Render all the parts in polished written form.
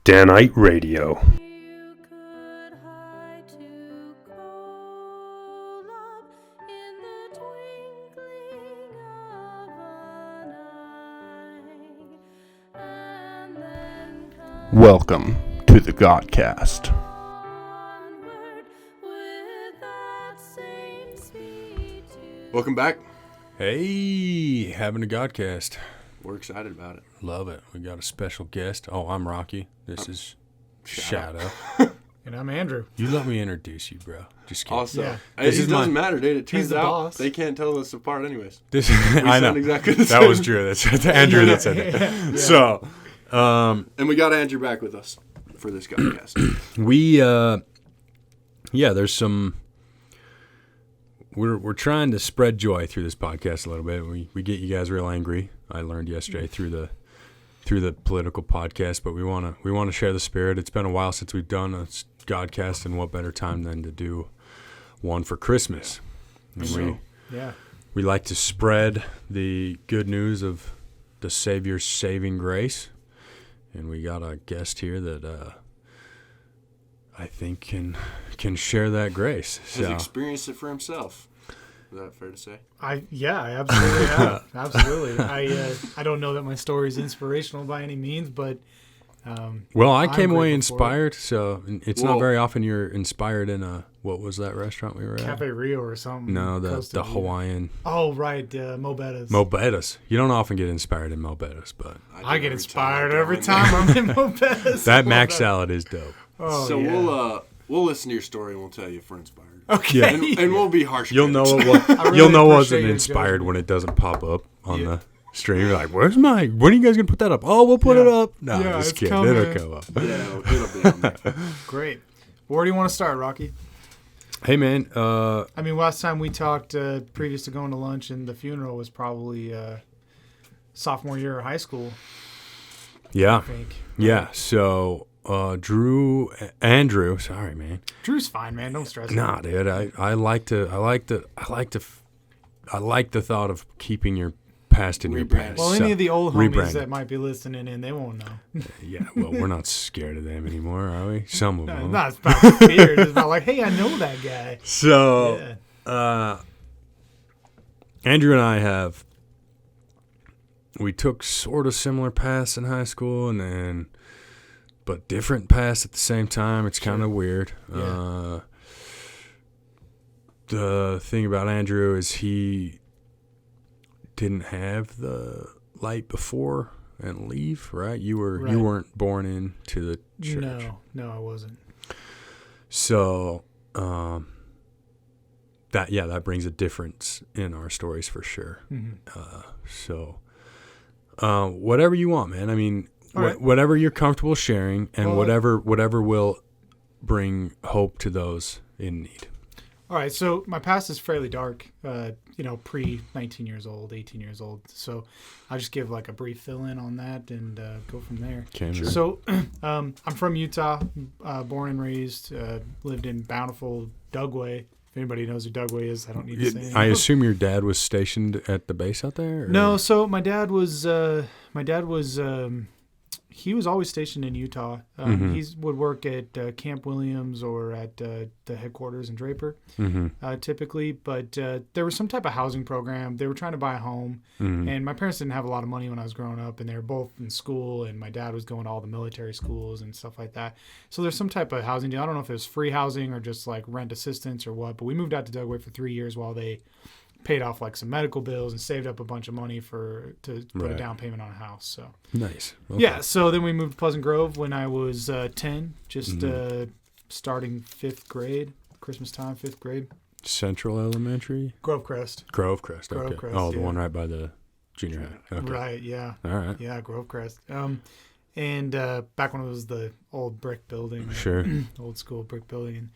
Danite Radio. Welcome to the Godcast. Welcome back. Hey, having a Godcast. We're excited about it. Love it. We got a special guest. Oh, I'm Rocky. This is Shadow. And I'm Andrew. You let me introduce you, bro. Just kidding. Also, Yeah. it doesn't matter, dude. It turns the out boss. they can't tell us apart anyways. I know. Exactly the that same. was Drew. That's Andrew that said it. Yeah. So, And we got Andrew back with us for this Godcast. there's some. We're trying to spread joy through this podcast a little bit. We get you guys real angry. I learned yesterday through the political podcast, but we want to share the spirit. It's been a while since we've done a Godcast, and what better time than to do one for Christmas? And we like to spread the good news of the Savior's saving grace, and we got a guest here that I think can share that grace. Has experienced it for himself. Is that fair to say? I absolutely have. Absolutely. I don't know that my story is inspirational by any means, but I came away grateful inspired. So it's not very often you're inspired in what was that restaurant we were at? Cafe Rio or something. No, the Hawaiian. Oh, right. Mobetta's. Mobetta's. You don't often get inspired in Mobetta's, but I get inspired every time I'm in Mobetta's. that mac salad is dope. Oh, so yeah. we'll listen to your story and we'll tell you if we're inspired. Okay. And we'll be harsh. You'll know really wasn't your inspired judgment. when it doesn't pop up on the stream. You're like, when are you guys gonna put that up? Oh, we'll put it up. No, Yeah, just it's kidding. coming. It'll come up. Yeah, it'll be on there. Great. Where do you want to start, Rocky? Hey man, Last time we talked, previous to going to lunch and the funeral, was probably sophomore year of high school. yeah, I think. yeah. So Andrew, sorry man. Drew's fine, man. Don't stress. Nah, dude. I like the thought of keeping your past in your past. Well, any of the old homies rebrand that it. might be listening in, they won't know. Yeah, well, we're not scared of them anymore, are we? Some of No, them. it's not about fear. It's about like, hey, I know that guy. So, Yeah. Andrew and I we took sort of similar paths in high school, but different paths at the same time. It's kind of weird. Yeah. The thing about Andrew is he didn't have the light before and leave, right? You weren't born into the church. No, I wasn't. So, that brings a difference in our stories for sure. Mm-hmm. Whatever you want, man. I mean, right. Whatever you're comfortable sharing, and Well, whatever will bring hope to those in need. All right, so my past is fairly dark, pre 19 years old, 18 years old. So I'll just give like a brief fill-in on that and go from there. Okay, sure. So I'm from Utah, born and raised, lived in bountiful Dugway. If anybody knows who Dugway is, I don't need to say anything. I assume your dad was stationed at the base out there? Or? No, so my dad was he was always stationed in Utah. He would work at Camp Williams or at the headquarters in Draper, typically. But there was some type of housing program. They were trying to buy a home, and my parents didn't have a lot of money when I was growing up, and they were both in school, and my dad was going to all the military schools and stuff like that. So there's some type of housing deal. I don't know if it was free housing or just like rent assistance or what, but we moved out to Dugway for 3 years while they paid off like some medical bills and saved up a bunch of money to put a down payment on a house. So nice. Okay. yeah. So then we moved to Pleasant Grove when I was 10, just starting 5th grade, Christmas time, 5th grade. Central Elementary? Grovecrest. Grovecrest. Okay. Grovecrest, Oh, the yeah. one right by the junior high. Okay. Right. Yeah. All right. Yeah. Grovecrest. And back when it was the old brick building. Sure. Old school brick building.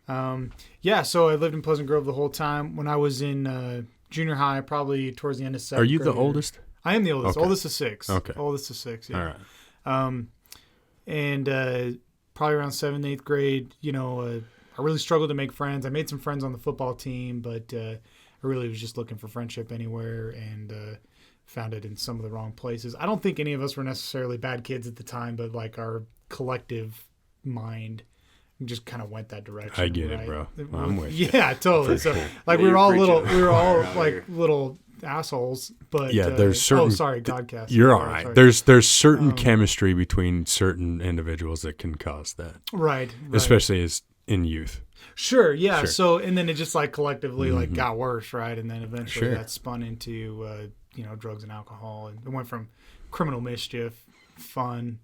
So I lived in Pleasant Grove the whole time. When I was in junior high, probably towards the end of 7th Are you grade, the oldest? I am the oldest. Okay. Oldest of 6. Okay. Oldest of 6, yeah. All right. And probably around 7th, 8th grade, I really struggled to make friends. I made some friends on the football team, but I really was just looking for friendship anywhere and found it in some of the wrong places. I don't think any of us were necessarily bad kids at the time, but like our collective mind just kind of went that direction. I get it, bro. I'm with you. Yeah, totally. So like Yeah, we were all out like here. little assholes, but Yeah, there's certain. oh, sorry, Godcast. You're all Sorry, right. sorry. There's certain chemistry between certain individuals that can cause that, right. especially as in youth. Sure, yeah. Sure. So, and then it just like collectively like got worse, right? And then eventually Sure. that spun into drugs and alcohol, and it went from criminal mischief, fun,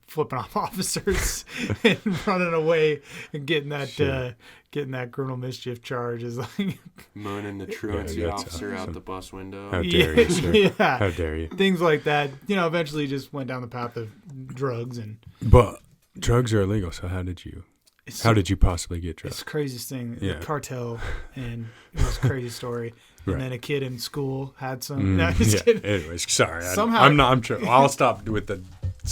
flipping off officers and running away and getting that criminal mischief charge is like Moaning the truancy that's officer awesome. out the bus window. How dare you, sir? yeah, How dare you? things like that. Eventually just went down the path of drugs, and But drugs are illegal, so how did you possibly get drugs? It's the craziest thing. Yeah. The cartel, and it was a crazy story. Right. And then a kid in school had some. No, just Yeah. kidding. Anyways, sorry. Somehow- I'm sure. I'll stop with the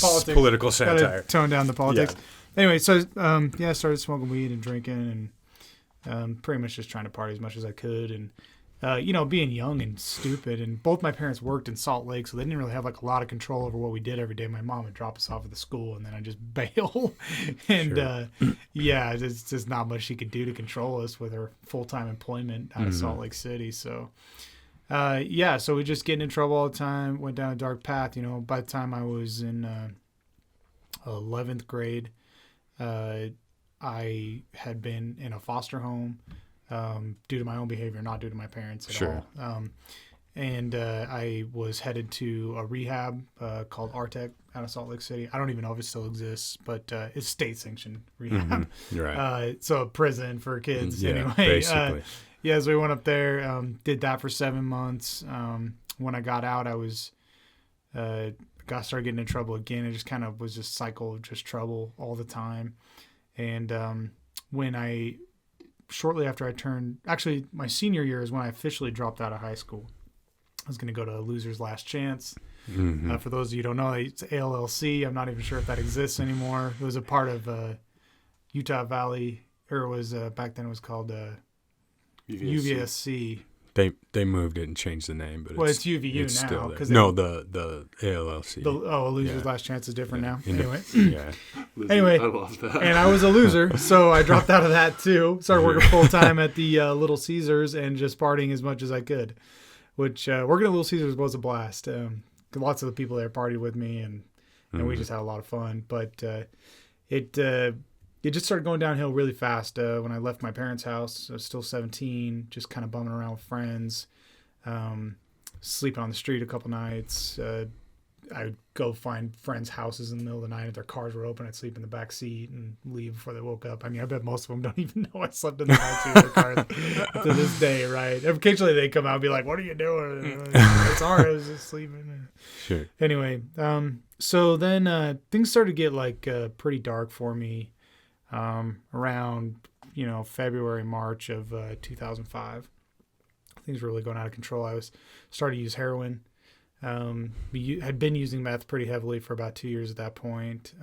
Politics. political Gotta satire. tone down the politics. Anyway, so I started smoking weed and drinking, and pretty much just trying to party as much as I could, and being young and stupid. And both my parents worked in Salt Lake, so they didn't really have like a lot of control over what we did every day. My mom would drop us off at the school, and then I'd just bail. And there's just not much she could do to control us with her full-time employment out of Salt Lake City. So so we just getting in trouble all the time, went down a dark path. By the time I was in 11th grade, I had been in a foster home due to my own behavior, not due to my parents at all. And I was headed to a rehab called Artec out of Salt Lake City. I don't even know if it still exists, but it's state-sanctioned rehab. Right. So a prison for kids. Yeah, anyway, basically. so we went up there, did that for 7 months. When I got out, I was started getting in trouble again. It just kind of was just cycle of just trouble all the time. And shortly after I turned, actually my senior year is when I officially dropped out of high school. I was going to go to Loser's Last Chance. For those of you who don't know, it's ALLC. I'm not even sure if that exists anymore. It was a part of Utah Valley, or it was back then it was called UVSC. They moved it and changed the name, but Well, it's UVU it's now. still there. 'Cause No, the ALLC. Loser's Last Chance is different now. In Anyway. yeah. Anyway, I love that. And I was a loser, so I dropped out of that too. Started working full time at the Little Caesars and just partying as much as I could. Which working at Little Caesars was a blast. Lots of the people there partied with me, and we just had a lot of fun. But it just started going downhill really fast when I left my parents' house. I was still 17, just kind of bumming around with friends, sleeping on the street a couple nights. I would go find friends' houses in the middle of the night if their cars were open. I'd sleep in the back seat and leave before they woke up. I mean, I bet most of them don't even know I slept in the back seat of their cars to this day, right? Occasionally they come out and be like, "What are you doing?" It's all right, I was just sleeping. Sure. Anyway, so then things started to get like pretty dark for me around February, March of 2005. Things were really going out of control. I was starting to use heroin. Had been using meth pretty heavily for about 2 years at that point.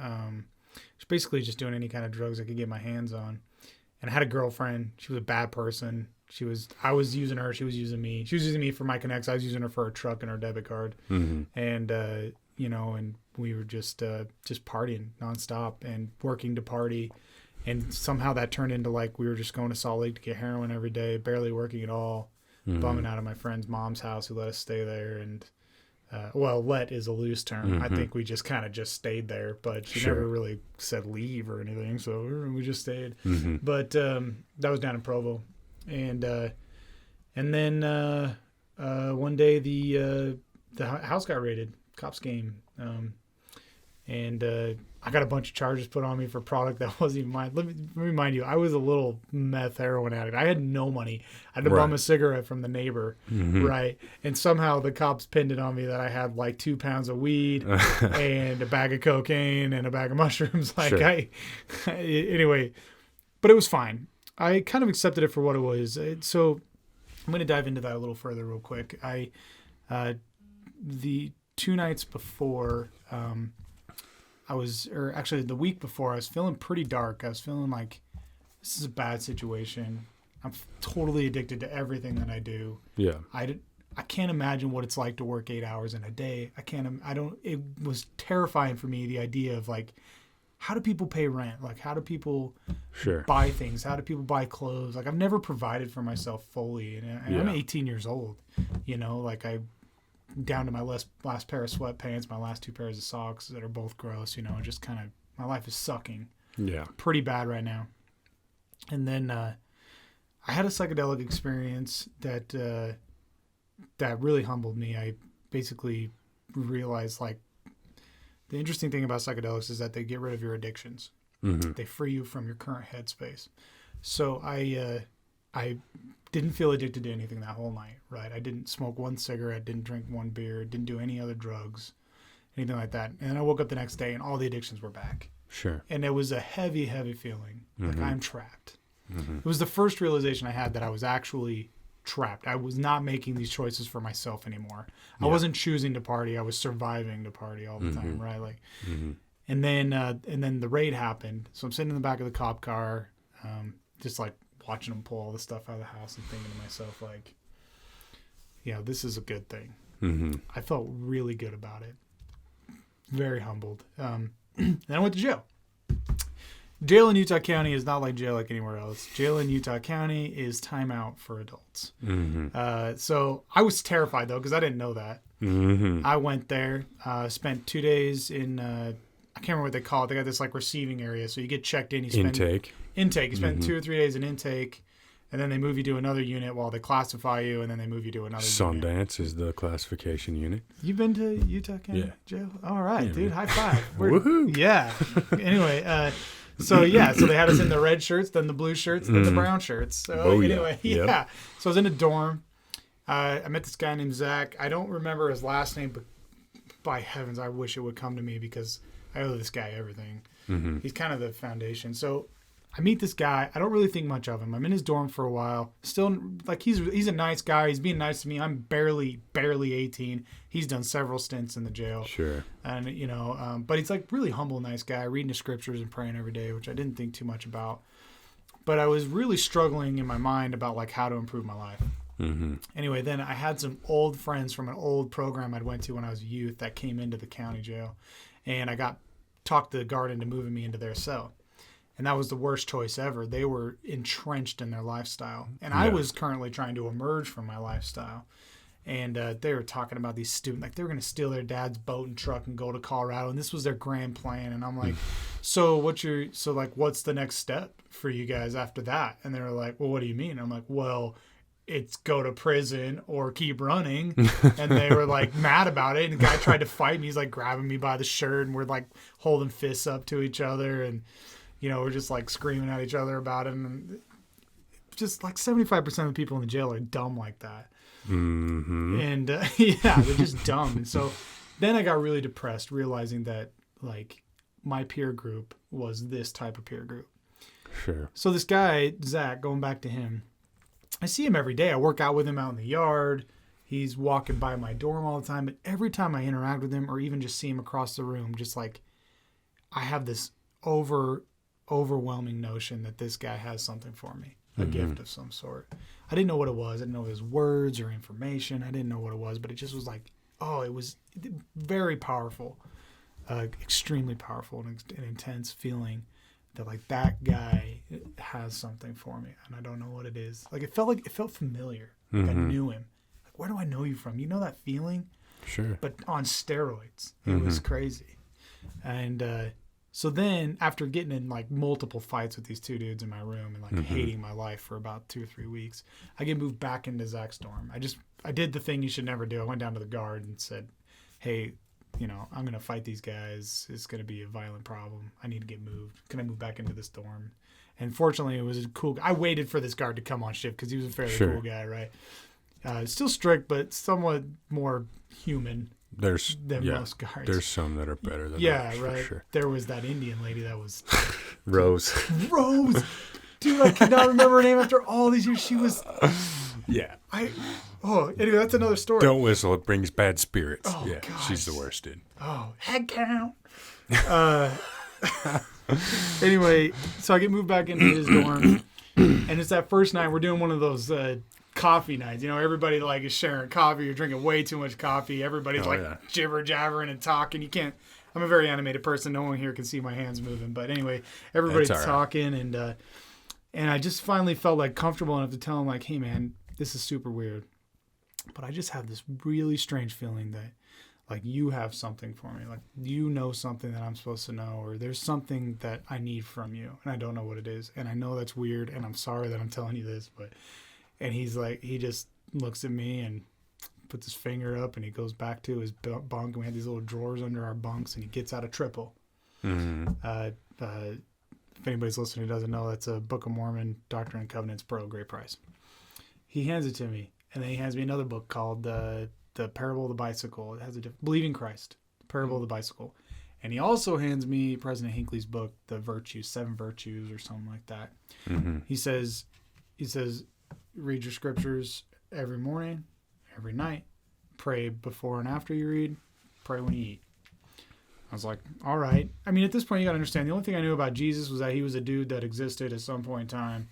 Just basically just doing any kind of drugs I could get my hands on. And I had a girlfriend. She was a bad person. I was using her. She was using me. She was using me for my connects. I was using her for her truck and her debit card. And, and we were just partying nonstop and working to party. And somehow that turned into like, we were just going to Salt Lake to get heroin every day, barely working at all, bumming out of my friend's mom's house who let us stay there. And, let is a loose term. I think we just kind of just stayed there, but she never really said leave or anything. So we just stayed. But that was down in Provo. And then one day the house got raided, cops came. And I got a bunch of charges put on me for product that wasn't even mine. Let me remind you, I was a little meth heroin addict. I had no money. I had to bum a cigarette from the neighbor, right? And somehow the cops pinned it on me that I had like 2 pounds of weed and a bag of cocaine and a bag of mushrooms. Anyway, but it was fine. I kind of accepted it for what it was. So I'm going to dive into that a little further real quick. The 2 nights before, the week before, I was feeling pretty dark. I was feeling like this is a bad situation. I'm totally addicted to everything that I do. Yeah. I can't imagine what it's like to work 8 hours in a day. It was terrifying for me, the idea of like, how do people pay rent? Like, how do people buy things? How do people buy clothes? Like, I've never provided for myself fully. And I'm 18 years old, you know, like down to my last pair of sweatpants, my last 2 pairs of socks that are both gross, you know, just kind of, my life is sucking. Yeah. Pretty bad right now. And then I had a psychedelic experience that really humbled me. I basically realized, like, the interesting thing about psychedelics is that they get rid of your addictions. Mm-hmm. They free you from your current headspace. So I didn't feel addicted to anything that whole night, right? I didn't smoke one cigarette, didn't drink one beer, didn't do any other drugs, anything like that. And then I woke up the next day and all the addictions were back. Sure. And it was a heavy, heavy feeling. Like, I'm trapped. Mm-hmm. It was the first realization I had that I was actually trapped. I was not making these choices for myself anymore. Yeah. I wasn't choosing to party. I was surviving to party all the time, right? Like, and then the raid happened. So I'm sitting in the back of the cop car, just like watching them pull all the stuff out of the house and thinking to myself, like, this is a good thing. Mm-hmm. I felt really good about it. Very humbled. Then I went to jail. Jail in Utah County is not like jail like anywhere else. Jail in Utah County is timeout for adults. Mm-hmm. So I was terrified, though, because I didn't know that. Mm-hmm. I went there, spent 2 days in, I can't remember what they call it. They got this, like, receiving area. So you get checked in. You spend intake. You spend 2 or 3 days in intake, and then they move you to another unit while they classify you, and then they move you to another unit. Sundance is the classification unit. You've been to Utah County Jail? All right, dude. Man. High five. Woohoo. Yeah. Anyway, so they had us in the red shirts, then the blue shirts, then the brown shirts. So anyway, yeah. So I was in a dorm. I met this guy named Zach. I don't remember his last name, but by heavens, I wish it would come to me because I owe this guy everything. Mm-hmm. He's kind of the foundation. So I meet this guy. I don't really think much of him. I'm in his dorm for a while. Still, like, he's a nice guy. He's being nice to me. I'm barely 18. He's done several stints in the jail. Sure. And, but he's, like, really humble, nice guy, reading the scriptures and praying every day, which I didn't think too much about. But I was really struggling in my mind about, like, how to improve my life. Mm-hmm. Anyway, then I had some old friends from an old program I'd went to when I was a youth that came into the county jail. And I talked the guard into moving me into their cell. And that was the worst choice ever. They were entrenched in their lifestyle. And I was currently trying to emerge from my lifestyle. And they were talking about these students, like they were going to steal their dad's boat and truck and go to Colorado. And this was their grand plan. And I'm like, what's the next step for you guys after that? And they were like, well, what do you mean? I'm like, well, it's go to prison or keep running. And they were like mad about it. And the guy tried to fight me. He's like grabbing me by the shirt and we're like holding fists up to each other. And we're just like screaming at each other about it. And just like 75% of the people in the jail are dumb like that. Mm-hmm. And they're just dumb. And so then I got really depressed realizing that like my peer group was this type of peer group. Sure. So this guy, Zach, going back to him, I see him every day. I work out with him out in the yard. He's walking by my dorm all the time. But every time I interact with him or even just see him across the room, just like I have this overwhelming notion that this guy has something for me, a gift of some sort. I didn't know what it was. I didn't know if it was words or information. I didn't know what it was, but it just was like, it was very powerful, extremely powerful and intense feeling that like that guy has something for me and I don't know what it is. Like it felt familiar. Like I knew him. Like, where do I know you from? You know that feeling? Sure. But on steroids. It was crazy. And, so then, after getting in like multiple fights with these two dudes in my room and like hating my life for about 2 or 3 weeks, I get moved back into Zach's dorm. I did the thing you should never do. I went down to the guard and said, "Hey, I'm gonna fight these guys. It's gonna be a violent problem. I need to get moved. Can I move back into this dorm?" And fortunately, it was a cool. I waited for this guard to come on shift because he was a fairly cool guy, right? Still strict, but somewhat more human. Than most guards. There's some that are better than others, right. For sure. There was that Indian lady that was Rose. Dude, I cannot remember her name after all these years. She was anyway, that's another story. Don't whistle, it brings bad spirits. Oh, yeah, gosh. She's the worst, dude. Oh, head count. Anyway, so I get moved back into his dorm, and it's that first night we're doing one of those coffee nights. You know, everybody like is sharing coffee. You're drinking way too much coffee. Everybody's jibber jabbering and talking. You can't. I'm a very animated person. No one here can see my hands moving. But anyway, everybody's talking, and I just finally felt like comfortable enough to tell him like, hey man, this is super weird, but I just have this really strange feeling that like you have something for me, like you know something that I'm supposed to know, or there's something that I need from you, and I don't know what it is, and I know that's weird, and I'm sorry that I'm telling you this, but. And he's like, he just looks at me and puts his finger up, and he goes back to his bunk. And we had these little drawers under our bunks, and he gets out a triple. Mm-hmm. If anybody's listening who doesn't know, that's a Book of Mormon, Doctrine and Covenants, Pearl, great price. He hands it to me, and then he hands me another book called the Parable of the Bicycle. It has Believing Christ, Parable of the Bicycle. And he also hands me President Hinckley's book, The Virtues, 7 Virtues or something like that. Mm-hmm. He says, read your scriptures every morning, every night. Pray before and after you read. Pray when you eat. I was like, all right. I mean, at this point, you got to understand, the only thing I knew about Jesus was that he was a dude that existed at some point in time.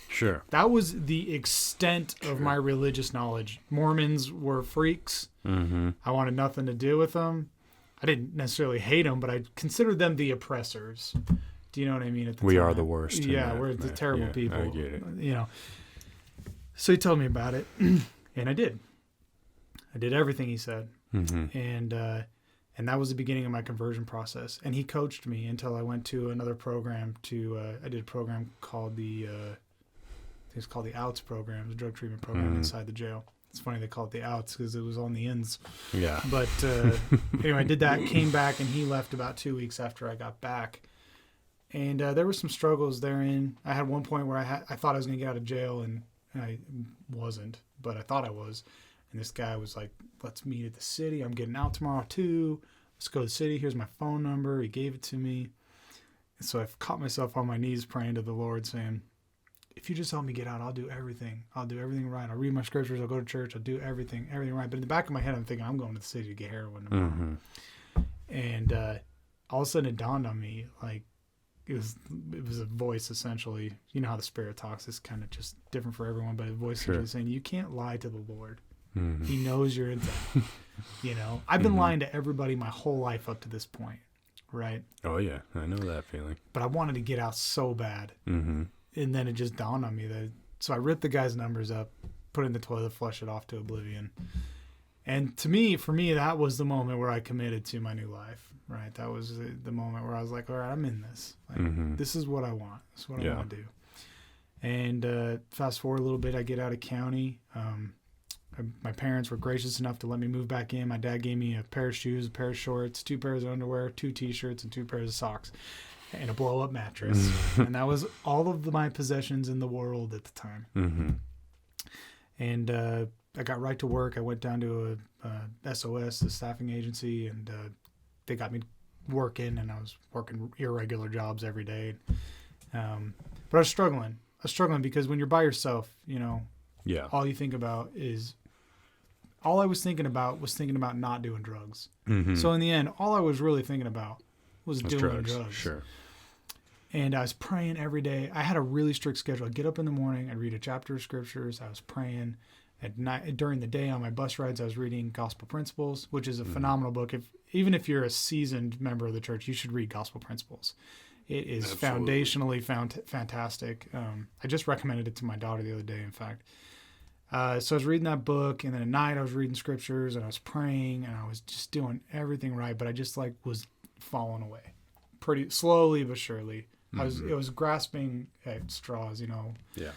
Sure. That was the extent of my religious knowledge. Mormons were freaks. Mm-hmm. I wanted nothing to do with them. I didn't necessarily hate them, but I considered them the oppressors. Do you know what I mean? At the we time? Are the worst. Yeah, we're the terrible people. I get it. You know. So he told me about it, and I did. I did everything he said, mm-hmm. And that was the beginning of my conversion process. And he coached me until I went to another program. I did a program called it's called the OUTS program, the drug treatment program inside the jail. It's funny they call it the OUTS because it was on the ends. Yeah. But anyway, I did that, came back, and he left about 2 weeks after I got back. And there were some struggles therein. I had one point where I thought I was going to get out of jail, and I wasn't, but I thought I was. And this guy was like, let's meet at the city. I'm getting out tomorrow too. Let's go to the city. Here's my phone number. He gave it to me. And so I've caught myself on my knees praying to the Lord saying, if you just help me get out, I'll do everything. I'll do everything right. I'll read my scriptures. I'll go to church. I'll do everything right. But in the back of my head, I'm thinking, I'm going to the city to get heroin tomorrow. Mm-hmm. And all of a sudden it dawned on me, like, it was a voice essentially. You know how the Spirit talks. It's kind of just different for everyone, but a voice essentially saying, you can't lie to the Lord. Mm-hmm. He knows you're in that. You know, I've been lying to everybody my whole life up to this point, right? Oh yeah, I know that feeling. But I wanted to get out so bad, and then it just dawned on me that. So I ripped the guy's numbers up, put it in the toilet, flush it off to oblivion. And for me, that was the moment where I committed to my new life. Right, that was the moment where I was like, all right, I'm in this. Like, this is what I want. This is what I want to do. And fast forward a little bit, I get out of county. My parents were gracious enough to let me move back in. My dad gave me a pair of shoes, a pair of shorts, 2 pairs of underwear, 2 T-shirts, and 2 pairs of socks, and a blow-up mattress. And that was all of my possessions in the world at the time. Mm-hmm. And I got right to work. I went down to a SOS, the staffing agency, and they got me working, and I was working irregular jobs every day. But I was struggling. Because when you're by yourself, you know, all you think about is, all I was thinking about not doing drugs. Mm-hmm. So in the end, all I was really thinking about was doing drugs. Sure. And I was praying every day. I had a really strict schedule. I'd get up in the morning, I'd read a chapter of scriptures. I was praying. At night, during the day on my bus rides, I was reading Gospel Principles, which is a phenomenal book. Even if you're a seasoned member of the church, you should read Gospel Principles. It is foundationally fantastic. I just recommended it to my daughter the other day, in fact. So I was reading that book, and then at night I was reading scriptures, and I was praying, and I was just doing everything right, but I just was falling away, pretty slowly but surely. It was grasping at straws, you know. Yeah.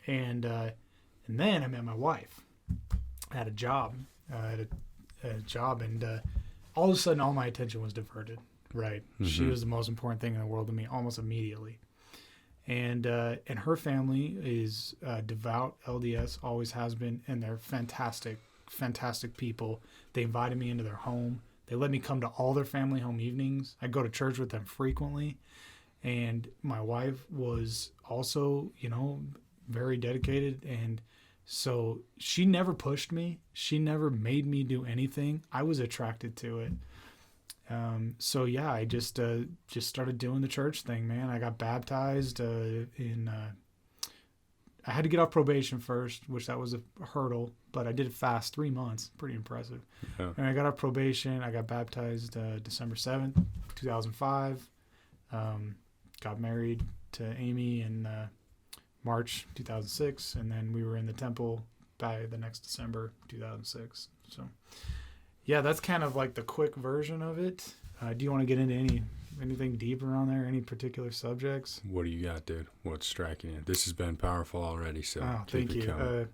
And then I met my wife. I had a job, and all of a sudden all my attention was diverted. Right. Mm-hmm. She was the most important thing in the world to me almost immediately. And her family is devout LDS, always has been, and they're fantastic, fantastic people. They invited me into their home. They let me come to all their family home evenings. I go to church with them frequently. And my wife was also, you know, very dedicated. And so she never pushed me. She never made me do anything. I was attracted to it. So yeah, I just started doing the church thing, man. I got baptized I I had to get off probation first, which that was a hurdle, but I did it fast, 3 months, pretty impressive. Yeah. And I got off probation. I got baptized December 7th, 2005. Got married to Amy in March 2006, and then we were in the temple by the next December 2006. So, yeah, that's kind of like the quick version of it. Do you want to get into anything deeper on there? Any particular subjects? What do you got, dude? What's striking you? This has been powerful already, so thank keep it you. coming.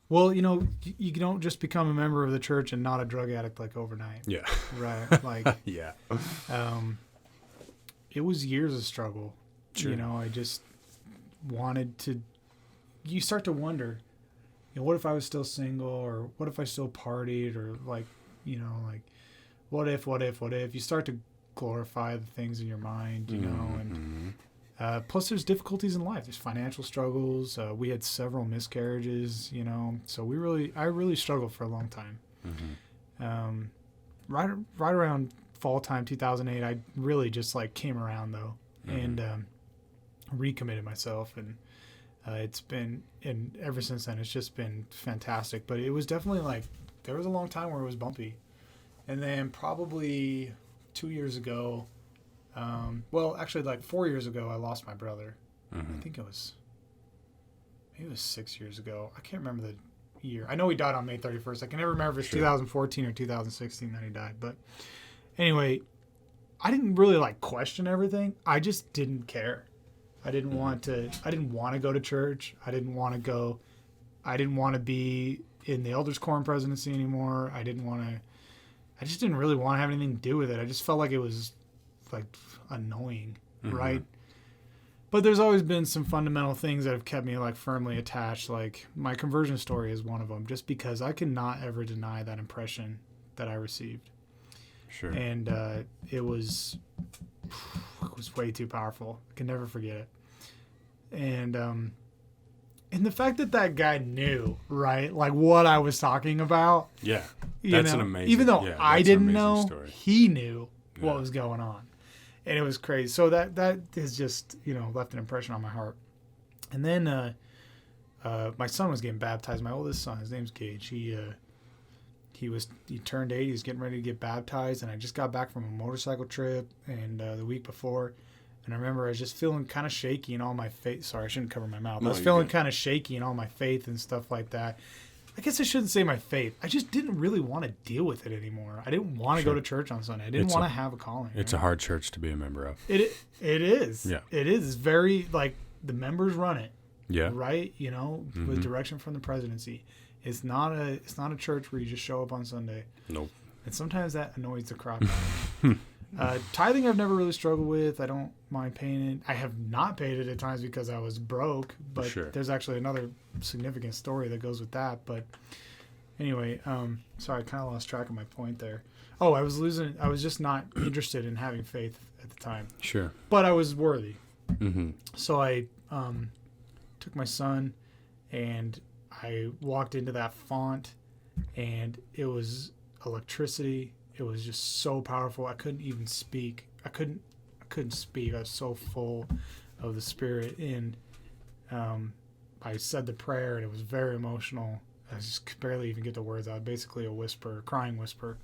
Well, you don't just become a member of the church and not a drug addict like overnight. Yeah. Right. Like, yeah. It was years of struggle. Sure. I just wanted to. You start to wonder, what if I was still single, or what if I still partied, or like, what if? You start to glorify the things in your mind, and plus there's difficulties in life. There's financial struggles. We had several miscarriages, so I really struggled for a long time. Right around fall time 2008, I really just like came around though, and recommitted myself, and it's been, and ever since then it's just been fantastic. But it was definitely like there was a long time where it was bumpy, and then probably 2 years ago, actually like 4 years ago, I lost my brother. I think maybe it was 6 years ago. I can't remember the year. I know he died on May 31st. I can never remember if it's 2014 or 2016 that he died. But anyway, I didn't really like question everything. I just didn't care. I didn't want to go to church. I didn't want to be in the elders quorum presidency anymore. I just didn't really want to have anything to do with it. I just felt like it was like annoying, right? But there's always been some fundamental things that have kept me like firmly attached. Like my conversion story is one of them, just because I cannot ever deny that impression that I received. Sure. And it was way too powerful. I can never forget it. And the fact that guy knew, right, like what I was talking about. Yeah, that's an amazing. Even though I didn't know, story. he knew what was going on, and it was crazy. So that has just left an impression on my heart. And then my son was getting baptized. My oldest son, his name's Gage. He turned 8. He was getting ready to get baptized, and I just got back from a motorcycle trip, and the week before, and I remember I was just feeling kind of shaky in all my faith. Sorry, I shouldn't cover my mouth. I was feeling kind of shaky in all my faith and stuff like that. I guess I shouldn't say my faith. I just didn't really want to deal with it anymore. I didn't want to go to church on Sunday. I didn't want to have a calling. It's a hard church to be a member of. It is. Yeah. It is. It's very, like, the members run it. Yeah. Right? With direction from the presidency. It's not a church where you just show up on Sunday. Nope. And sometimes that annoys the crap out of me. Tithing I've never really struggled with. I don't mind paying it. I have not paid it at times because I was broke, but there's actually another significant story that goes with that. But anyway, sorry, I kind of lost track of my point there. Oh, I was just not interested in having faith at the time. Sure. But I was worthy. So I took my son, and I walked into that font, and it was electricity. It was just so powerful. I couldn't even speak. I couldn't speak. I was so full of the Spirit. And I said the prayer, and it was very emotional. I just could barely even get the words out. Basically a whisper, a crying whisper.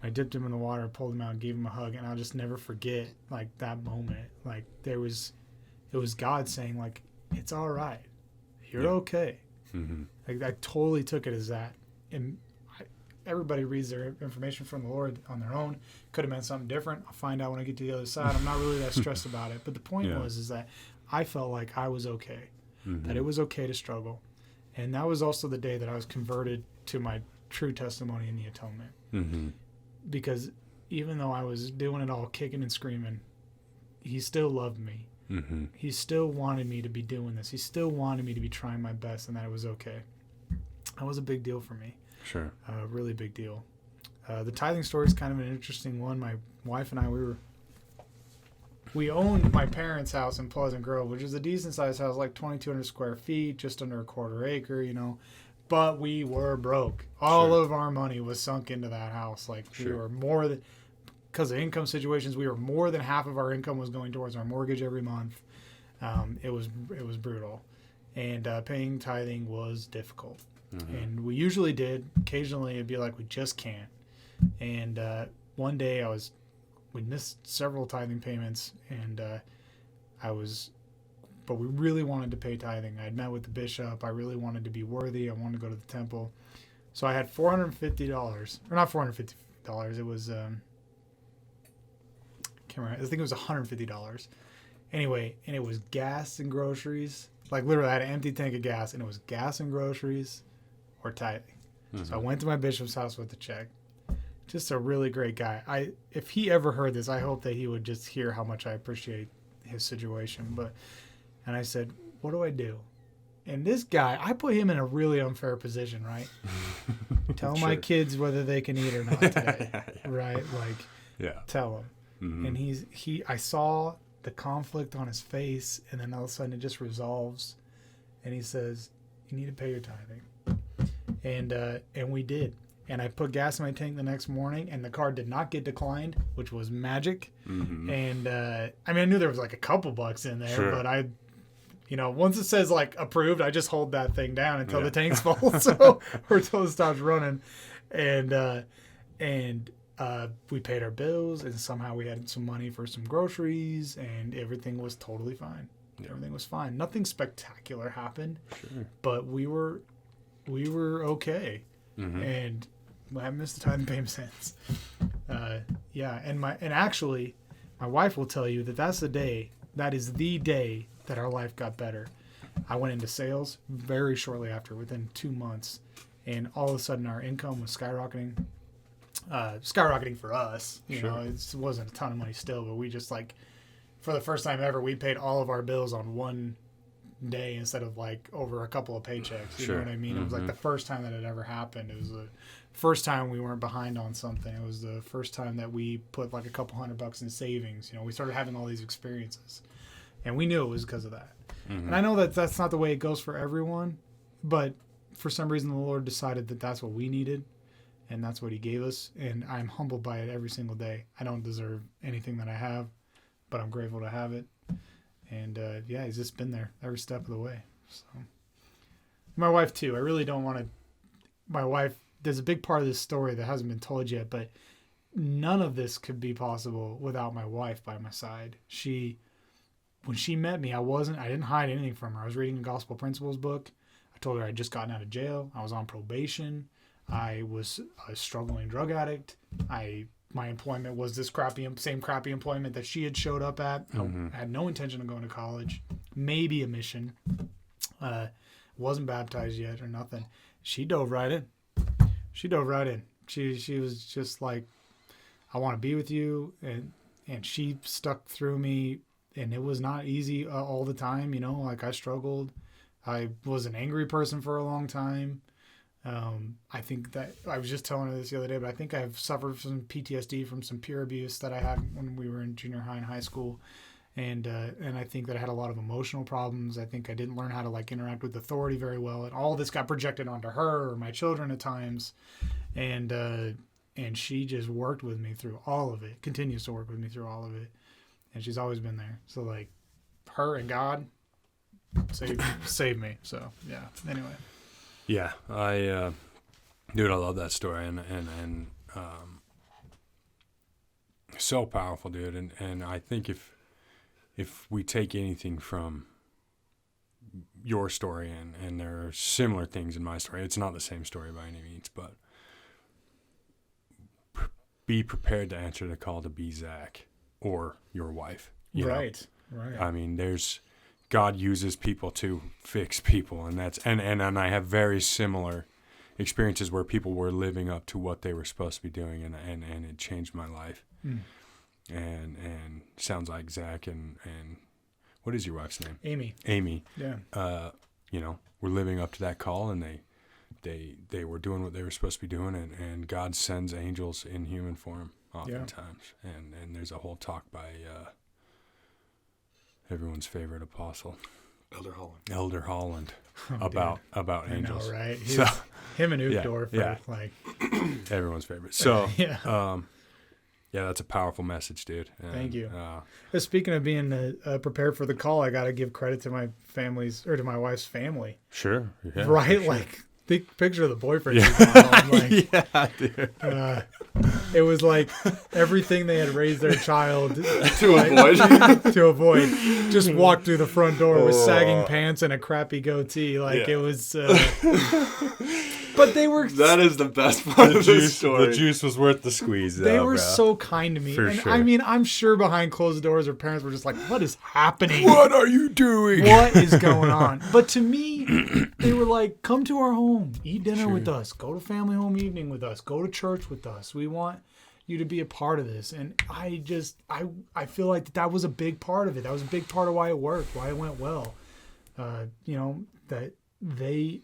I dipped him in the water, pulled him out, and gave him a hug. And I'll just never forget, like, that moment. Like, it was God saying, like, it's all right. You're okay. Like, I totally took it as that. And everybody reads their information from the Lord on their own. Could have meant something different. I'll find out when I get to the other side. I'm not really that stressed about it. But the point is that I felt like I was okay, that it was okay to struggle. And that was also the day that I was converted to my true testimony in the Atonement. Because even though I was doing it all kicking and screaming, he still loved me. He still wanted me to be doing this. He still wanted me to be trying my best, and that it was okay. That was a big deal for me. Sure. Really big deal. The tithing story is kind of an interesting one. My wife and I, we owned my parents' house in Pleasant Grove, which is a decent sized house, like 2,200 square feet, just under a quarter acre, But we were broke. All of our money was sunk into that house. Like, we were more than, because of income situations, we were more than half of our income was going towards our mortgage every month. It was brutal. and paying tithing was difficult. Mm-hmm. And we usually did. Occasionally, it'd be like we just can't. And one day we missed several tithing payments, and but we really wanted to pay tithing. I had met with the bishop. I really wanted to be worthy. I wanted to go to the temple. So I had $450, or not $450. It was, can't remember. I think it was $150. Anyway, and it was gas and groceries. Like literally, I had an empty tank of gas, and it was gas and groceries or tithing. Mm-hmm. So I went to my bishop's house with the check. Just a really great guy. If he ever heard this, I hope that he would just hear how much I appreciate his situation. And I said, what do I do? And this guy, I put him in a really unfair position, right? Tell my kids whether they can eat or not today, right? Tell them. Mm-hmm. And I saw the conflict on his face, and then all of a sudden it just resolves. And he says, you need to pay your tithing. And we did. And I put gas in my tank the next morning, and the card did not get declined, which was magic. Mm-hmm. And I knew there was like a couple bucks in there, but once it says like approved, I just hold that thing down until the tank's full, or until it stops running. And we paid our bills, and somehow we had some money for some groceries, and everything was totally fine. Yeah. Everything was fine. Nothing spectacular happened, but we were okay. Mm-hmm. And I haven't missed the tithing payment since. And actually, my wife will tell you that that is the day that our life got better. I went into sales very shortly after, within 2 months, and all of a sudden our income was skyrocketing. Skyrocketing for us, it wasn't a ton of money still, but we just for the first time ever, we paid all of our bills on one day instead of over a couple of paychecks. You know what I mean? Mm-hmm. It was the first time that it ever happened. It was the first time we weren't behind on something. It was the first time that we put a couple $100 in savings. We started having all these experiences, and we knew it was because of that. Mm-hmm. And I know that that's not the way it goes for everyone, but for some reason the Lord decided that that's what we needed, and that's what he gave us. And I'm humbled by it every single day. I don't deserve anything that I have, but I'm grateful to have it. And he's just been there every step of the way. So, my wife too. I really don't want to. My wife. There's a big part of this story that hasn't been told yet, but none of this could be possible without my wife by my side. When she met me, I didn't hide anything from her. I was reading a Gospel Principles book. I told her I'd just gotten out of jail. I was on probation. I was a struggling drug addict. My employment was this same crappy employment that she had showed up at. Mm-hmm. I had no intention of going to college, maybe a mission. Wasn't baptized yet or nothing. She dove right in. She was just like, I want to be with you. And she stuck through me, and it was not easy all the time. I struggled. I was an angry person for a long time. I think that I was just telling her this the other day, but I think I've suffered from PTSD from some peer abuse that I had when we were in junior high and high school. And I think that I had a lot of emotional problems. I think I didn't learn how to interact with authority very well, and all this got projected onto her or my children at times. And she just worked with me through all of it, continues to work with me through all of it. And she's always been there. So her and God saved me. So yeah, anyway. Yeah, I love that story, and so powerful, dude. And I think if we take anything from your story, and there are similar things in my story, it's not the same story by any means, but be prepared to answer the call to be Zach or your wife. Right. I mean, God uses people to fix people, and and I have very similar experiences where people were living up to what they were supposed to be doing, and it changed my life. Mm. And sounds like Zach and what is your wife's name? Amy. Yeah. We're living up to that call, and they were doing what they were supposed to be doing, and God sends angels in human form oftentimes. Yeah. And there's a whole talk by everyone's favorite apostle, Elder Holland, about angels. I know, right? So, him and Uchtdorf are everyone's favorite. So Yeah, that's a powerful message, dude. And, Thank you. Speaking of being prepared for the call, I got to give credit to my wife's family. Sure. Yeah, right? sure. Like, picture of the boyfriend. Yeah. Like, Yeah, dude. It was like everything they had raised their child To avoid. Just walked through the front door with sagging pants and a crappy goatee. Like it was. But they were. That is the best part of the story. The juice was worth the squeeze. They were so kind to me. For and sure. I mean, I'm sure behind closed doors, their parents were just like, "What is happening? What are you doing? What is going on?" But to me, they were like, "Come to our home, eat dinner with us, go to family home evening with us, go to church with us. We want you to be a part of this." And I feel like that was a big part of it. That was a big part of why it worked, why it went well. That they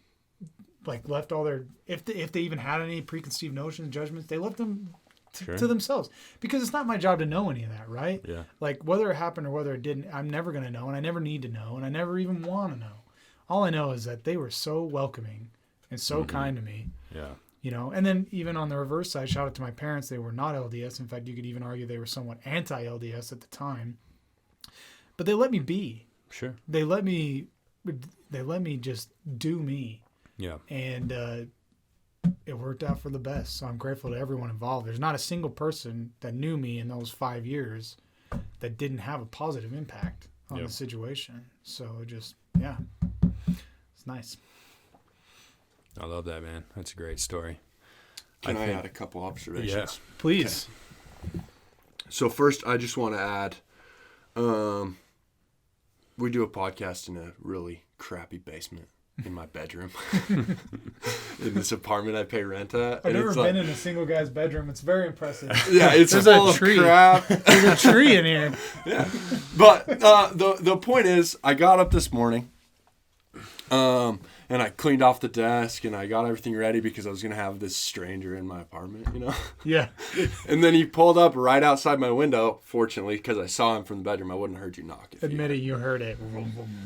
like left all their, if they even had any preconceived notions, judgments, they left them to themselves, because it's not my job to know any of that, right? Yeah. Like whether it happened or whether it didn't, I'm never going to know, and I never need to know, and I never even want to know. All I know is that they were so welcoming and so kind to me. Yeah. And then even on the reverse side, shout out to my parents. They were not LDS. In fact, you could even argue they were somewhat anti-LDS at the time. But they let me be. Sure. They let me just do me. Yeah. And it worked out for the best. So I'm grateful to everyone involved. There's not a single person that knew me in those 5 years that didn't have a positive impact on the situation. So it's nice. I love that, man. That's a great story. Can I add a couple observations? Yeah. Please. Okay. So first, I just want to add, we do a podcast in a really crappy basement in my bedroom in this apartment I pay rent at. I've never been in a single guy's bedroom. It's very impressive. Yeah, it's full of crap. There's a tree in here. Yeah, but the point is, I got up this morning, and I cleaned off the desk and I got everything ready because I was gonna have this stranger in my apartment, Yeah. And then he pulled up right outside my window. Fortunately, because I saw him from the bedroom, I wouldn't have heard you knock. Admit it, you heard it.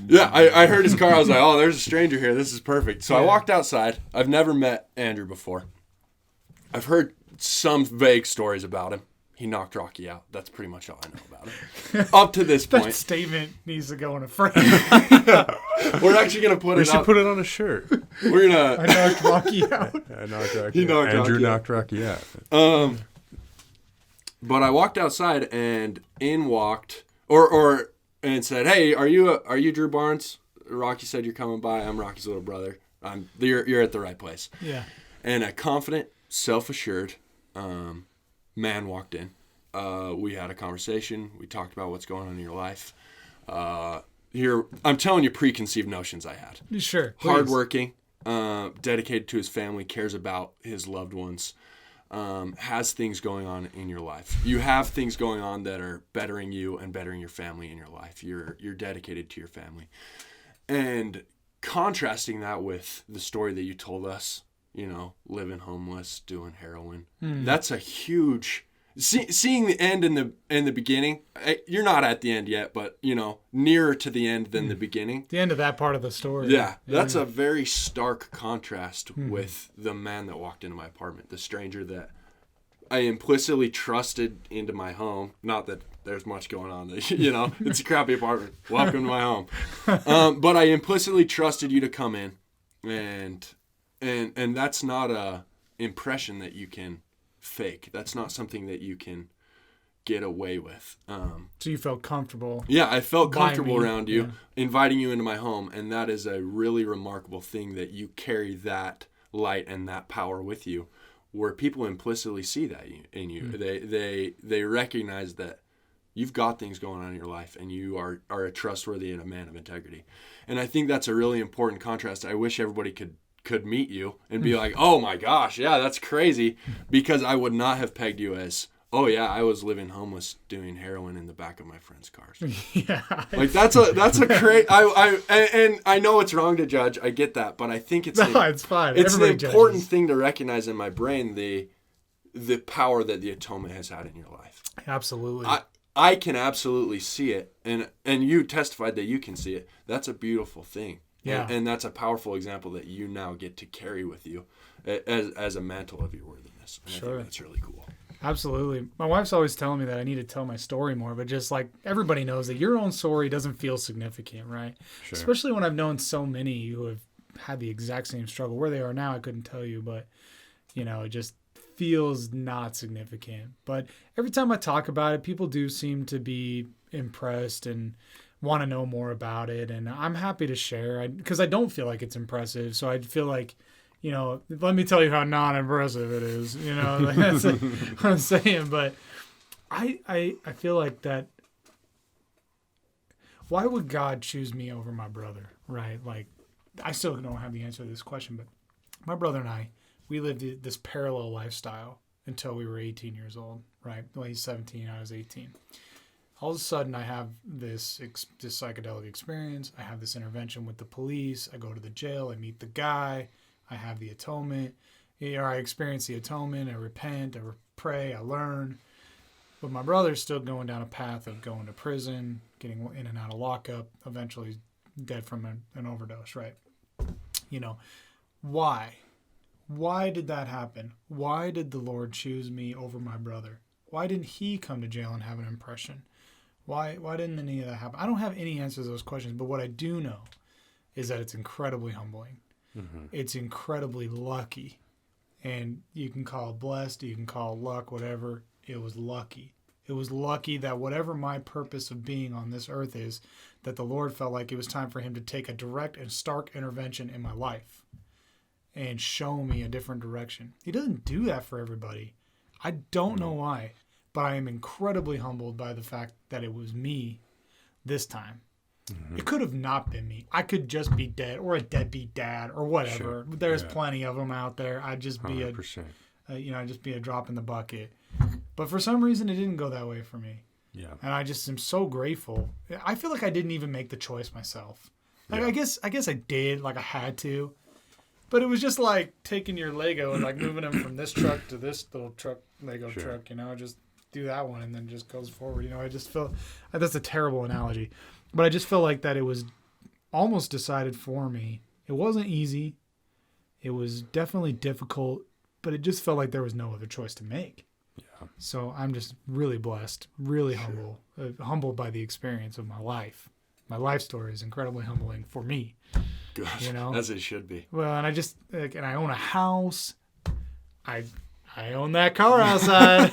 Yeah, I heard his car. I was like, oh, there's a stranger here. This is perfect. So I walked outside. I've never met Andrew before. I've heard some vague stories about him. He knocked Rocky out. That's pretty much all I know about him. Up to this point. That statement needs to go in a frame. We're actually going to put We it should up. put it on a shirt. We're going I to... knocked Rocky out. I knocked Rocky He knocked out. Andrew Rocky out. knocked Rocky out. But I walked outside and in walked... and said, hey, are you Drew Barnes? Rocky said you're coming by. I'm Rocky's little brother. You're at the right place. Yeah. And a confident, self-assured man walked in. We had a conversation. We talked about what's going on in your life. Here, I'm telling you preconceived notions I had. Sure. Please. Hardworking, dedicated to his family, cares about his loved ones, has things going on in your life. You have things going on that are bettering you and bettering your family in your life. You're dedicated to your family. And contrasting that with the story that you told us, living homeless, doing heroin. That's a huge... Seeing the end in the beginning, you're not at the end yet, but nearer to the end than the beginning. The end of that part of the story. Yeah, that's a very stark contrast with the man that walked into my apartment, the stranger that I implicitly trusted into my home. Not that there's much going on, it's a crappy apartment. Welcome to my home. But I implicitly trusted you to come in, and that's not a impression that you can fake. That's not something that you can get away with. So you felt comfortable. Yeah, I felt comfortable around you, Yeah. inviting you into my home, and that is a really remarkable thing that you carry that light and that power with you, where people implicitly see that in you. They recognize that you've got things going on in your life, and you are a trustworthy and a man of integrity. And I think that's a really important contrast. I wish everybody could meet you and be like, oh my gosh, yeah, that's crazy, because I would not have pegged you as, oh yeah, I was living homeless doing heroin in the back of my friends' cars. Yeah. Like that's a crazy. I know it's wrong to judge. I get that, but I think it's it's fine. It's Everybody an important judges. thing to recognize in my brain, the power that the atonement has had in your life. Absolutely. I can absolutely see it, and you testified that you can see it. That's a beautiful thing. Yeah. And that's a powerful example that you now get to carry with you as a mantle of your worthiness. And I think that's really cool. Absolutely. My wife's always telling me that I need to tell my story more, but just like everybody knows that your own story doesn't feel significant, right? Sure. Especially when I've known so many who have had the exact same struggle. Where they are now, I couldn't tell you, but it just feels not significant. But every time I talk about it, people do seem to be impressed and want to know more about it. And I'm happy to share because I don't feel like it's impressive. So I feel like, let me tell you how non-impressive it is. Like that's what I'm saying. But I feel like that. Why would God choose me over my brother, right? Like, I still don't have the answer to this question, but my brother and I, we lived this parallel lifestyle until we were 18 years old, right? Well, he's 17, I was 18. All of a sudden, I have this psychedelic experience. I have this intervention with the police. I go to the jail. I meet the guy. I have the atonement. I experience the atonement. I repent. I pray. I learn. But my brother's still going down a path of going to prison, getting in and out of lockup, eventually dead from an overdose, right? Why? Why did that happen? Why did the Lord choose me over my brother? Why didn't he come to jail and have an impression? Why didn't any of that happen? I don't have any answers to those questions, but what I do know is that it's incredibly humbling. Mm-hmm. It's incredibly lucky. And you can call it blessed, you can call it luck, whatever. It was lucky. It was lucky that whatever my purpose of being on this earth is, that the Lord felt like it was time for him to take a direct and stark intervention in my life and show me a different direction. He doesn't do that for everybody. I don't know why, but I am incredibly humbled by the fact that it was me this time. Mm-hmm. It could have not been me. I could just be dead or a deadbeat dad or whatever. Sure. There's plenty of them out there. I'd just be I'd just be a drop in the bucket. But for some reason, it didn't go that way for me. Yeah. And I just am so grateful. I feel like I didn't even make the choice myself. Like I guess I did, like I had to. But it was just like taking your Lego and like moving them from this truck to this little Lego truck, just do that one and then just goes forward. I just feel that's a terrible analogy. But I just feel like that it was almost decided for me. It wasn't easy. It was definitely difficult, but it just felt like there was no other choice to make. Yeah. So I'm just really blessed, really humbled by the experience of my life. My life story is incredibly humbling for me. Good. As it should be. Well, and I just and I own a house. I own that car outside.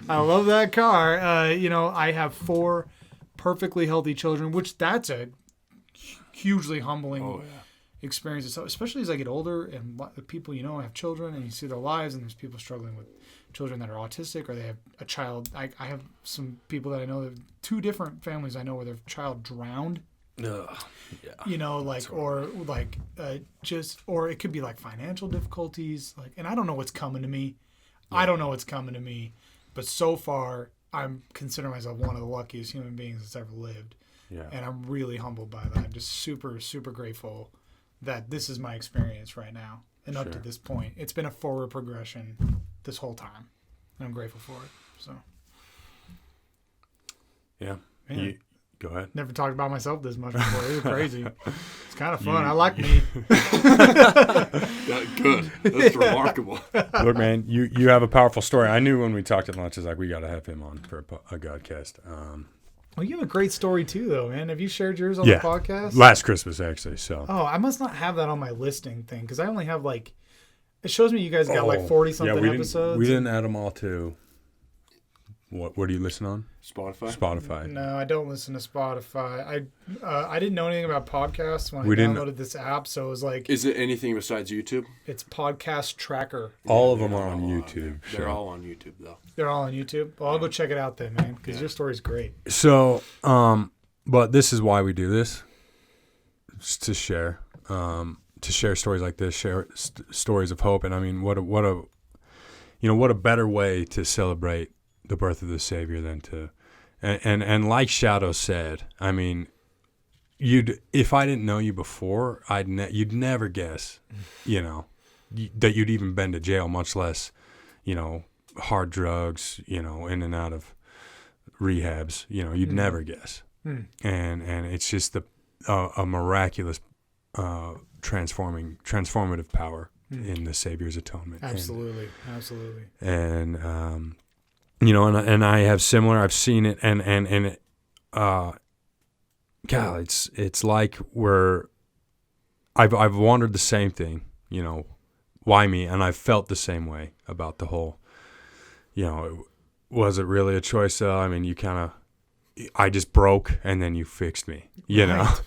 I love that car. I have 4 perfectly healthy children, which that's a hugely humbling experience. So especially as I get older and people have children and you see their lives, and there's people struggling with children that are autistic or they have a child. I have some people that I know, 2 different families I know where their child drowned. Or it could be like financial difficulties, and I don't know what's coming to me. But so far I'm considering myself one of the luckiest human beings that's ever lived. Yeah. And I'm really humbled by that. I'm just super, super grateful that this is my experience right now. And up to this point, it's been a forward progression this whole time. And I'm grateful for it. So. Yeah. Go ahead. Never talked about myself this much before. It was crazy. It's kind of fun. I like me. Good. That's remarkable. Look, man, you have a powerful story. I knew when we talked at lunch, we got to have him on for a Godcast. Well, you have a great story too, though, man. Have you shared yours on the podcast? Last Christmas, actually. So. Oh, I must not have that on my listing thing because I only have it shows me you guys got 40-something episodes. We didn't add them all to. What do you listen on? Spotify. No, I don't listen to Spotify. I didn't know anything about podcasts when I downloaded this app, so it was like... Is it anything besides YouTube? It's Podcast Tracker. All of them are on YouTube. They're all on YouTube, though. They're all on YouTube? Well, I'll go check it out then, man, because your story's great. So, but this is why we do this. It's to share stories like this, share stories of hope. And I mean, what a better way to celebrate the birth of the Savior than to, and like Shadow said, I mean, if I didn't know you before, you'd never guess, that you'd even been to jail, much less, hard drugs, in and out of rehabs, you'd never guess. And it's just a miraculous, transformative power in the Savior's atonement. Absolutely. And and I have similar. I've seen it, and God, it's like I've wondered the same thing. Why me? And I've felt the same way about the whole. Was it really a choice? I just broke, and then you fixed me.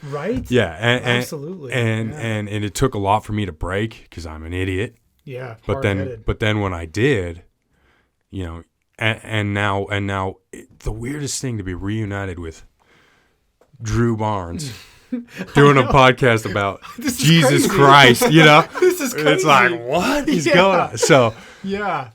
Right? Yeah, absolutely. And it took a lot for me to break because I'm an idiot. Yeah, but then when I did, and now the weirdest thing to be reunited with Drew Barnes. Doing a podcast about Jesus Christ, This is crazy. It's like, what is going on? So yeah.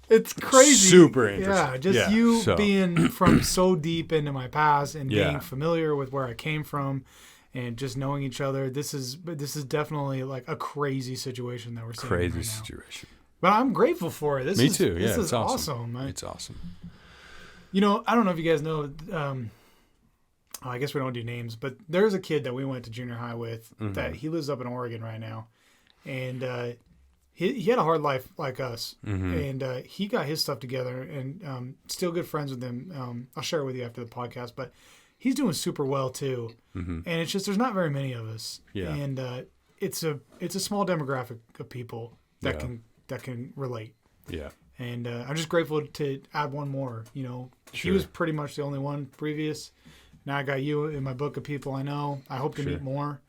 It's crazy. Super interesting. Yeah, being from so deep into my past and being familiar with where I came from and just knowing each other. This is definitely like a crazy situation that we're seeing right now. Crazy situation. But I'm grateful for it. Me too. Yeah, this is awesome. It's awesome. I don't know if you guys know, I guess we don't do names, but there's a kid that we went to junior high with that he lives up in Oregon right now. And he had a hard life like us, and he got his stuff together, and still good friends with him. I'll share it with you after the podcast, but he's doing super well too. And it's just there's not very many of us, and it's a small demographic of people that can relate. Yeah, and I'm just grateful to add one more. He was pretty much the only one previous. Now I got you in my book of people I know. I hope to meet more.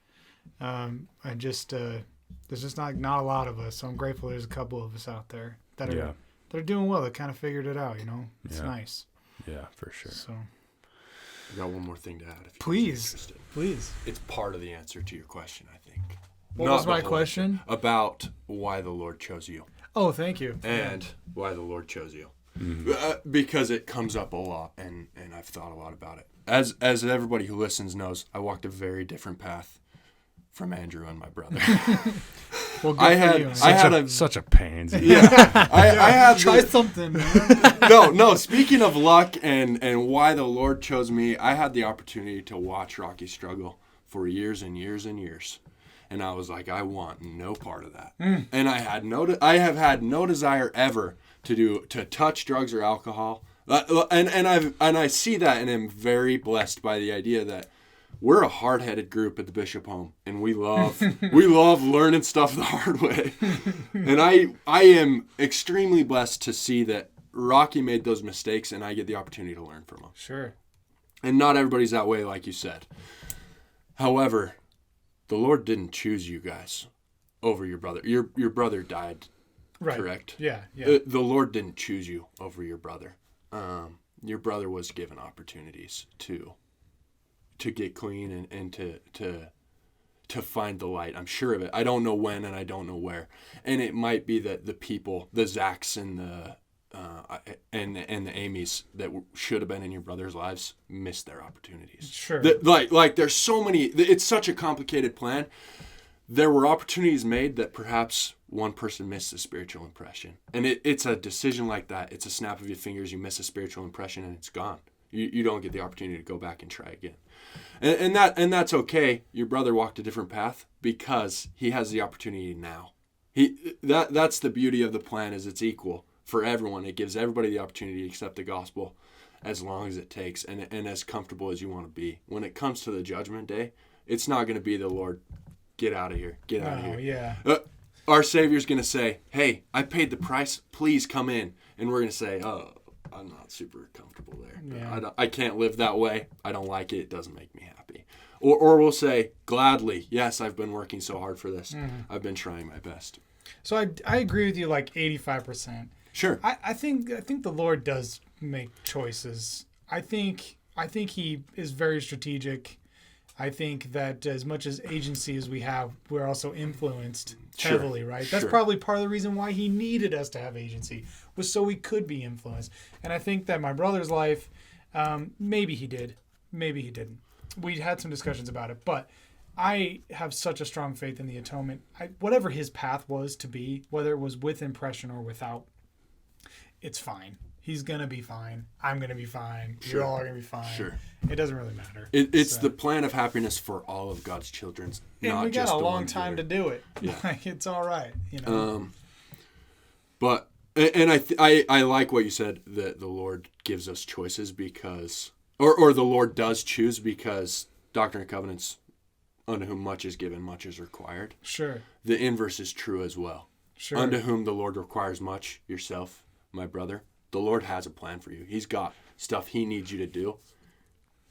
There's just not a lot of us, so I'm grateful there's a couple of us out there that are doing well, that kind of figured it out, It's nice. Yeah, for sure. So I got one more thing to add. If Please. It's part of the answer to your question, I think. What was my question? About why the Lord chose you. Oh, thank you. And why the Lord chose you. Because it comes up a lot, and I've thought a lot about it. As everybody who listens knows, I walked a very different path from Andrew and my brother. Well, I had such a pansy. Yeah, I had try something. No. Speaking of luck and why the Lord chose me, I had the opportunity to watch Rocky struggle for years and years and years, and I was like, I want no part of that. And I have had no desire ever to touch drugs or alcohol. And I see that, and am very blessed by the idea that we're a hard-headed group at the Bishop home, and we love learning stuff the hard way. And I am extremely blessed to see that Rocky made those mistakes, and I get the opportunity to learn from him. Sure. And not everybody's that way, like you said. However, the Lord didn't choose you guys over your brother. Your brother died, right? Correct? Yeah. The Lord didn't choose you over your brother. Your brother was given opportunities to get clean and to find the light. I'm sure of it. I don't know when and I don't know where. And it might be that the people, the Zachs and the Amy's that should have been in your brother's lives missed their opportunities. Sure. Like there's so many. It's such a complicated plan. There were opportunities made that perhaps one person missed a spiritual impression. And it's a decision like that. It's a snap of your fingers. You miss a spiritual impression and it's gone. You don't get the opportunity to go back and try again. And that's okay. Your brother walked a different path because he has the opportunity now. That's the beauty of the plan, is it's equal for everyone. It gives everybody the opportunity to accept the gospel as long as it takes and as comfortable as you want to be. When it comes to the judgment day, it's not going to be the Lord, get out of here, get out of here. Yeah. Our Savior's going to say, hey, I paid the price, please come in. And we're going to say, oh, I'm not super comfortable there. Yeah. I can't live that way. I don't like it. It doesn't make me happy. Or we'll say, gladly, yes, I've been working so hard for this. Mm-hmm. I've been trying my best. So I agree with you like 85%. Sure. I think the Lord does make choices. I think he is very strategic. I think that as much as agency as we have, we're also influenced heavily, right? That's probably part of the reason why he needed us to have agency, was so we could be influenced. And I think that my brother's life, maybe he did, maybe he didn't. We had some discussions about it, but I have such a strong faith in the atonement. Whatever his path was to be, whether it was with impression or without, it's fine. he's going to be fine. I'm going to be fine. You're all going to be fine. Sure. It doesn't really matter. It's the plan of happiness for all of God's children. And we got a long time to do it. Yeah. Like, it's all right. But I like what you said, that the Lord gives us choices because, or the Lord does choose, because Doctrine and Covenants, unto whom much is given, much is required. Sure. The inverse is true as well. Sure. Unto whom the Lord requires much, yourself, my brother, the Lord has a plan for you. He's got stuff he needs you to do.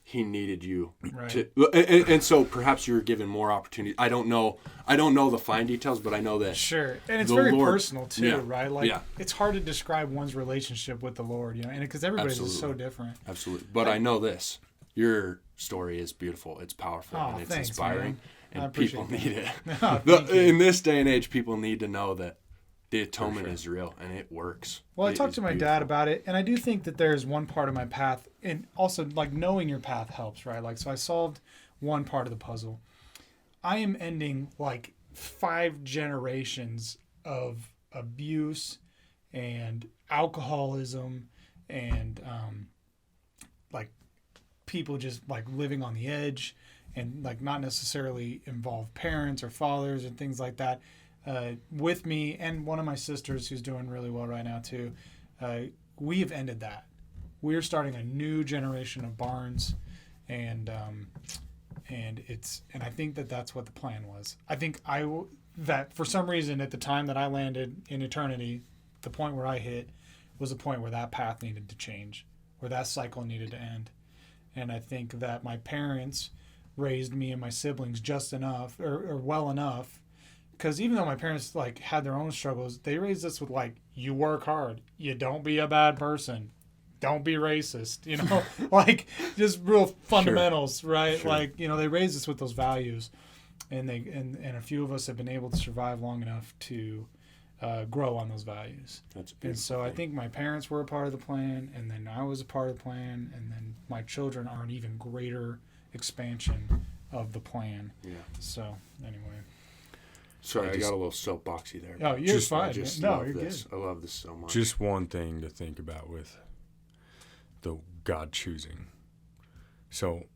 He needed you to, and so perhaps you're given more opportunity. I don't know the fine details, but I know that. Sure, and it's very Lord, personal too, right? Like it's hard to describe one's relationship with the Lord, and because everybody's just so different. Absolutely, but I know this: your story is beautiful. It's powerful and it's inspiring, and people need it. In this day and age, people need to know that the atonement is real and it works. Well, I talked to my dad about it, and I do think that there's one part of my path, and also like knowing your path helps, right? Like, so I solved one part of the puzzle. I am ending like 5 generations of abuse and alcoholism and like people just like living on the edge and like not necessarily involved parents or fathers and things like that. With me and one of my sisters who's doing really well right now too, we have ended that. We're starting a new generation of Barnes, and I think that that's what the plan was. I think that for some reason at the time that I landed in eternity, the point where I hit was a point where that path needed to change, where that cycle needed to end, and I think that my parents raised me and my siblings just enough or well enough. Because even though my parents like had their own struggles, they raised us with like, you work hard, you don't be a bad person, don't be racist, like just real fundamentals, right? Sure. Like, they raised us with those values, and a few of us have been able to survive long enough to grow on those values. That's beautiful. And so I think my parents were a part of the plan, and then I was a part of the plan, and then my children are an even greater expansion of the plan. Yeah. So anyway. Sorry, I got a little soapboxy there. Oh, you're fine. You're good. I love this so much. Just one thing to think about with the God choosing. So,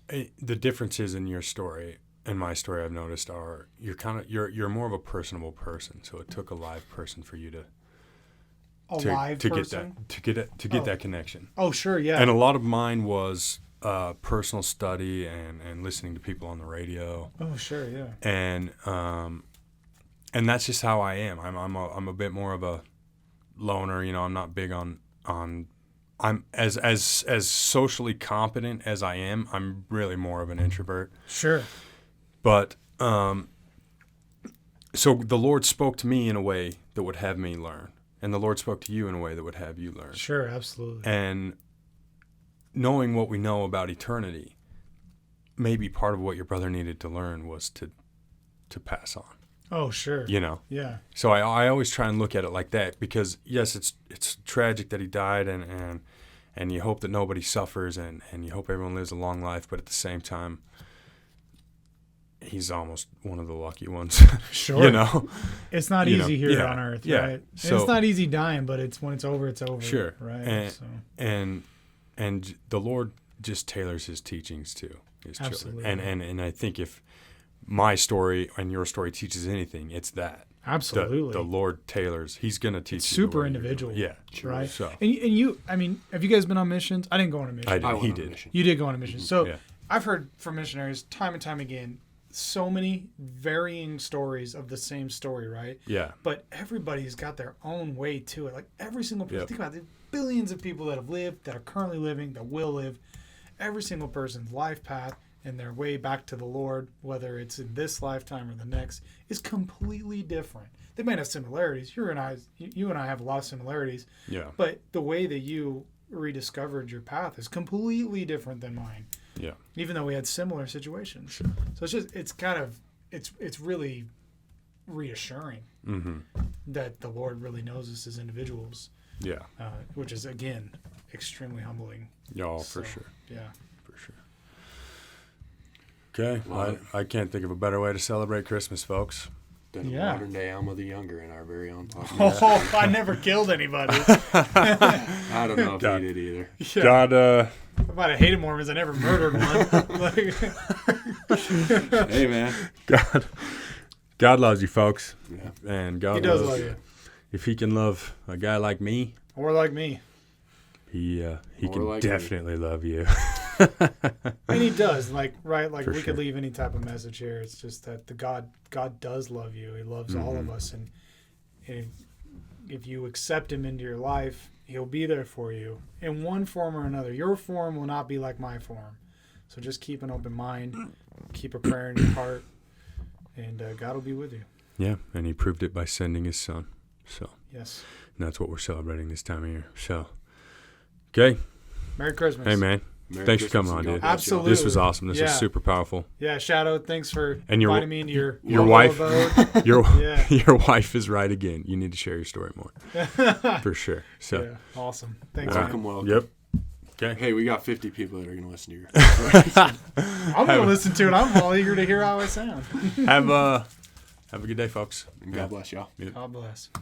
the differences in your story and my story, I've noticed, are you're more of a personable person. So it took a live person for you to get that connection. Oh, sure, yeah. And a lot of mine was personal study and listening to people on the radio. Oh, sure, yeah. And that's just how I am. I'm a bit more of a loner. I'm not big on. I'm as socially competent as I am. I'm really more of an introvert. Sure. But so the Lord spoke to me in a way that would have me learn, and the Lord spoke to you in a way that would have you learn. Sure, absolutely. And knowing what we know about eternity, maybe part of what your brother needed to learn was to pass on. Oh, sure. Yeah. So I always try and look at it like that, because yes, it's tragic that he died, and you hope that nobody suffers, and you hope everyone lives a long life, but at the same time, he's almost one of the lucky ones. Sure. It's not easy here on earth, right? So, it's not easy dying, but it's when it's over, it's over. Sure. Right. And the Lord just tailors his teachings to his Absolutely. children. And I think if my story and your story teaches anything, it's that. Absolutely. The Lord tailors. He's going to teach it's you. Super individual. Yeah. Right. So. And you, have you guys been on missions? I didn't go on a mission. I did. He did. You did go on a mission. So I've heard from missionaries time and time again, so many varying stories of the same story, right? Yeah. But everybody's got their own way to it. Like every single person, think about it, billions of people that have lived, that are currently living, that will live. Every single person's life path and their way back to the Lord, whether it's in this lifetime or the next, is completely different. They might have similarities. You and I have a lot of similarities. Yeah. But the way that you rediscovered your path is completely different than mine. Yeah. Even though we had similar situations. Sure. So it's really reassuring that the Lord really knows us as individuals. Yeah. Which is, again, extremely humbling. Yeah, for sure. Yeah. For sure. Okay. I can't think of a better way to celebrate Christmas, folks. than a modern day Alma the Younger in our very own podcast. Oh, I never killed anybody. I don't know if he did either. Yeah. God, I might have hated Mormons. I never murdered one. Like, Hey, man. God loves you, folks. Yeah. And God he does loves love you. If he can love a guy like me, Or like me. he can like definitely love you. And he does. Like, right? Like, For we sure. could leave any type of message here. It's just that God does love you. He loves all of us. And if you accept him into your life, he'll be there for you in one form or another. Your form will not be like my form. So just keep an open mind. Keep a prayer in your heart. And God will be with you. Yeah, and he proved it by sending his son. So Yes. and that's what we're celebrating this time of year. So, okay. Merry Christmas. Hey, man. Merry Thanks for Christmas coming on, and dude. God bless you all. Absolutely. This was awesome. This was Yeah. super powerful. Yeah, Shadow, thanks for And your- inviting me into your your local wife- abode. Your Yeah. your wife is right again. You need to share your story more. For sure. So, Yeah, awesome. Thanks, Welcome, man. welcome. yep. Okay. Hey, we got 50 people that are going to listen to your I'm going to listen to it. I'm all eager to hear how I sound. Have a good day, folks. And God bless y'all. God bless.